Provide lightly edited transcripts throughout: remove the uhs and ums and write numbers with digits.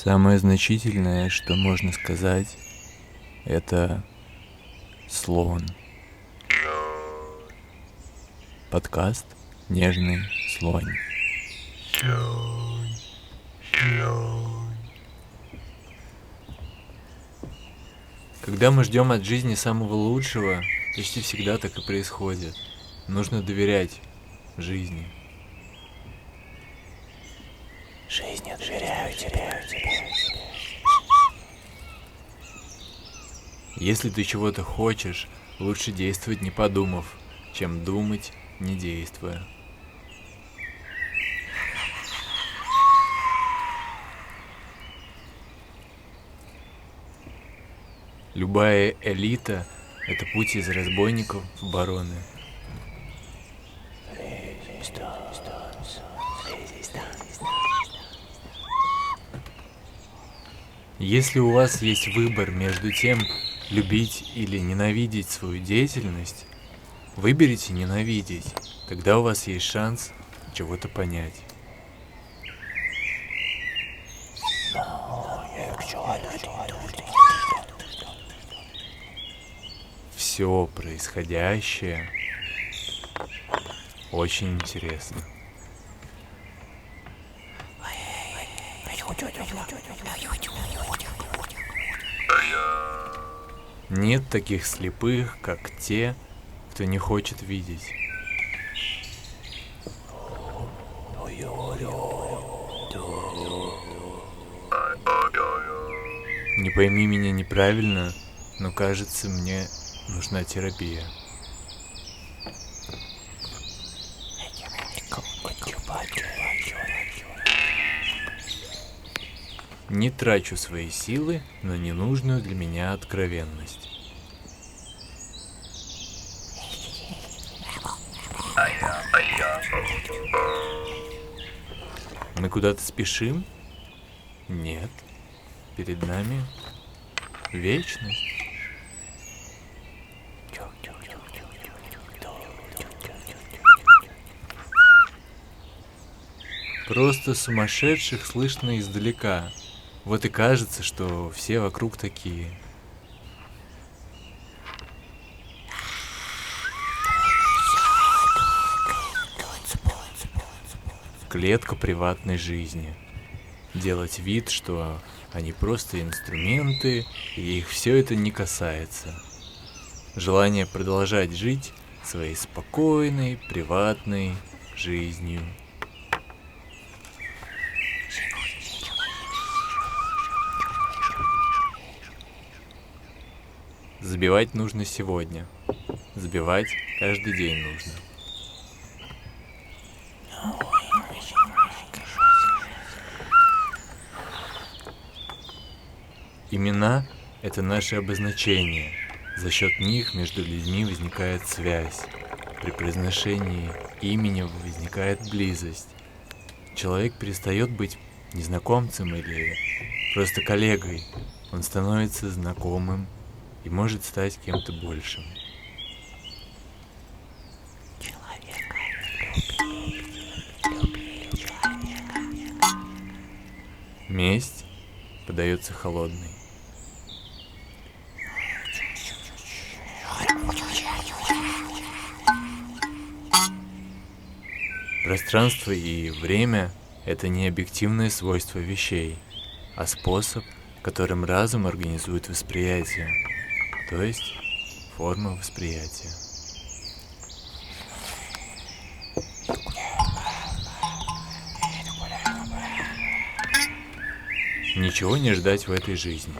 Самое значительное, что можно сказать, это слон. Подкаст «Нежный слонь». Когда мы ждем от жизни самого лучшего, почти всегда так и происходит. Нужно доверять жизни. Жизнь, я доверяю тебе. Если ты чего-то хочешь, лучше действовать не подумав, чем думать, не действуя. Любая элита – это путь из разбойников в бароны. Если у вас есть выбор между тем, любить или ненавидеть свою деятельность, выберите ненавидеть, тогда у вас есть шанс чего-то понять. Все происходящее очень интересно. Нет таких слепых, как те, кто не хочет видеть. Не пойми меня неправильно, но кажется, мне нужна терапия. Не трачу свои силы на ненужную для меня откровенность. Мы куда-то спешим? Нет. Перед нами вечность. Просто сумасшедших слышно издалека. Вот и кажется, что все вокруг такие. Клетка приватной жизни. Делать вид, что они просто инструменты, и их все это не касается. Желание продолжать жить своей спокойной, приватной жизнью. Забивать нужно сегодня. Забивать каждый день нужно. Имена – это наши обозначения. За счет них между людьми возникает связь. При произношении имени возникает близость. Человек перестает быть незнакомцем или просто коллегой. Он становится знакомым и может стать кем-то большим. Месть подается холодной. Пространство и время – это не объективное свойство вещей, а способ, которым разум организует восприятие, то есть форма восприятия. Ничего не ждать в этой жизни.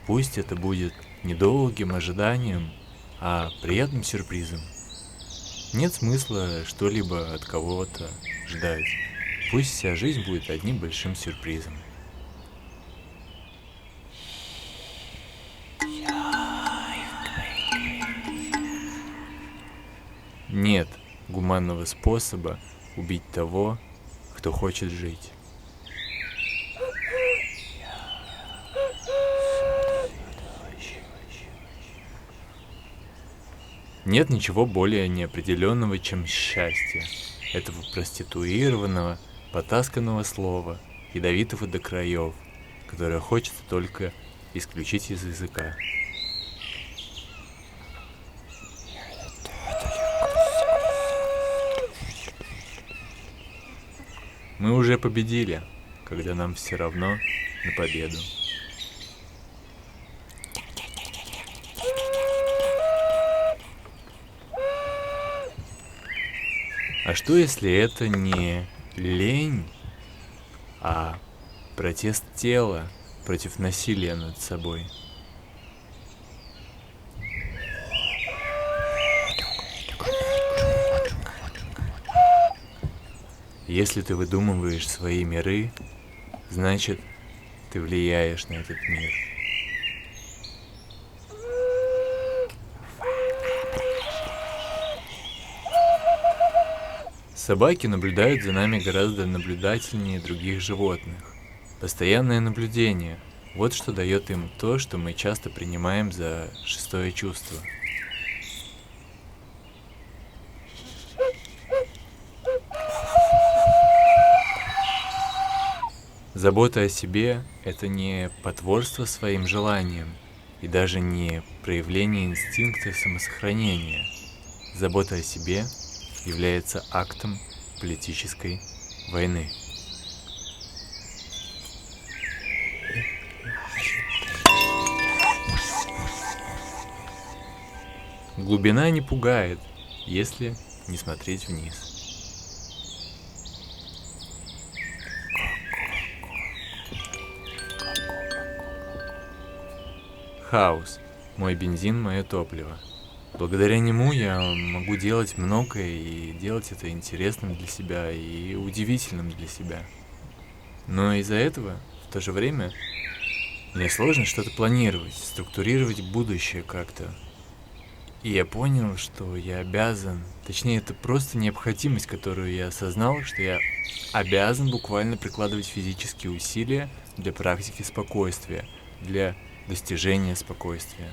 Пусть это будет не долгим ожиданием, а приятным сюрпризом. Нет смысла что-либо от кого-то ждать. Пусть вся жизнь будет одним большим сюрпризом. Нет гуманного способа убить того, кто хочет жить. Нет ничего более неопределенного, чем счастье, этого проституированного, потасканного слова, ядовитого до краев, которое хочется только исключить из языка. Мы уже победили, когда нам все равно на победу. А что если это не лень, а протест тела против насилия над собой? Если ты выдумываешь свои миры, значит, ты влияешь на этот мир. Собаки наблюдают за нами гораздо наблюдательнее других животных. Постоянное наблюдение – вот что дает им то, что мы часто принимаем за шестое чувство. Забота о себе – это не потворство своим желаниям и даже не проявление инстинкта самосохранения. Забота о себе является актом политической войны. Глубина не пугает, если не смотреть вниз. Хаос. Мой бензин, мое топливо. Благодаря нему я могу делать многое и делать это интересным для себя и удивительным для себя. Но из-за этого, в то же время, мне сложно что-то планировать, структурировать будущее как-то. И я понял, что я обязан, точнее, это просто необходимость, которую я осознал, что я обязан буквально прикладывать физические усилия для практики спокойствия, для достижения спокойствия.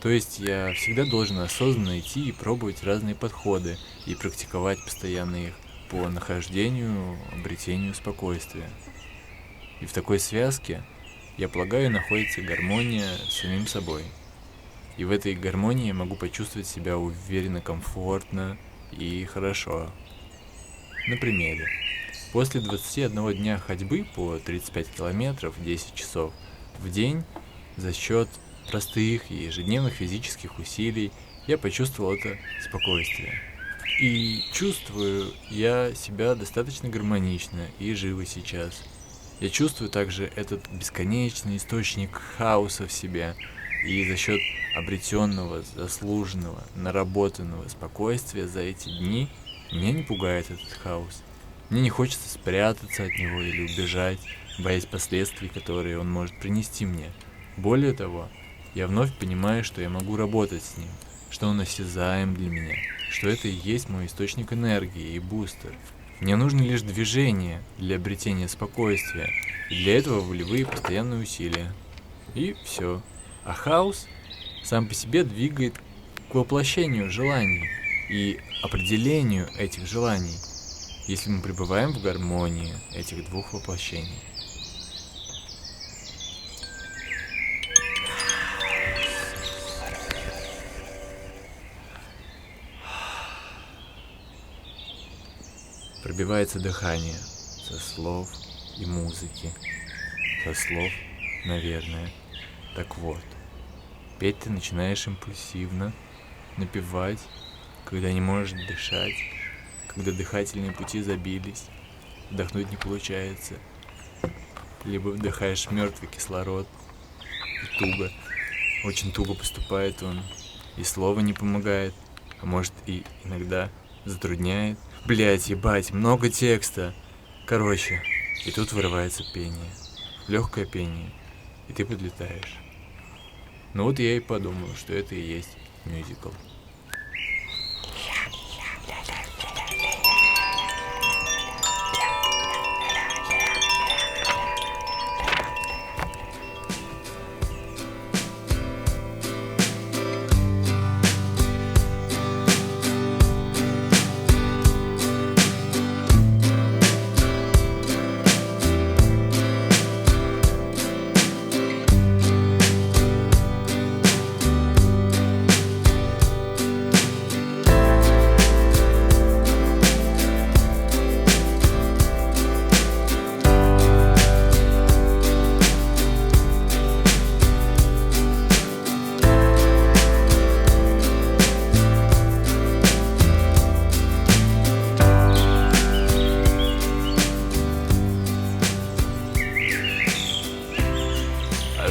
То есть я всегда должен осознанно идти и пробовать разные подходы и практиковать постоянно их по нахождению, обретению спокойствия. И в такой связке, я полагаю, находится гармония с самим собой. И в этой гармонии я могу почувствовать себя уверенно, комфортно и хорошо. На примере. После 21 дня ходьбы по 35 километров 10 часов в день за счет простых и ежедневных физических усилий я почувствовал это спокойствие. И чувствую я себя достаточно гармонично и живо сейчас. Я чувствую также этот бесконечный источник хаоса в себе, и за счет обретенного, заслуженного, наработанного спокойствия за эти дни меня не пугает этот хаос. Мне не хочется спрятаться от него или убежать, боясь последствий, которые он может принести мне. Более того, я вновь понимаю, что я могу работать с ним, что он осязаем для меня, что это и есть мой источник энергии и бустер. Мне нужно лишь движение для обретения спокойствия, и для этого волевые постоянные усилия. И все. А хаос сам по себе двигает к воплощению желаний и определению этих желаний, если мы пребываем в гармонии этих двух воплощений. Пробивается дыхание со слов и музыки. Со слов, наверное. Так вот, петь ты начинаешь импульсивно, напевать, когда не можешь дышать, когда дыхательные пути забились, вдохнуть не получается, либо вдыхаешь мертвый кислород, и туго, очень туго поступает он, и слово не помогает, а может и иногда затрудняет. Блять, ебать, много текста. Короче, и тут вырывается пение. Легкое пение, и ты подлетаешь. Ну вот я и подумал, что это и есть мюзикл.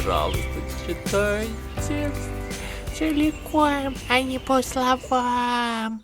Пожалуйста, читай текст. Целиком, а не по словам.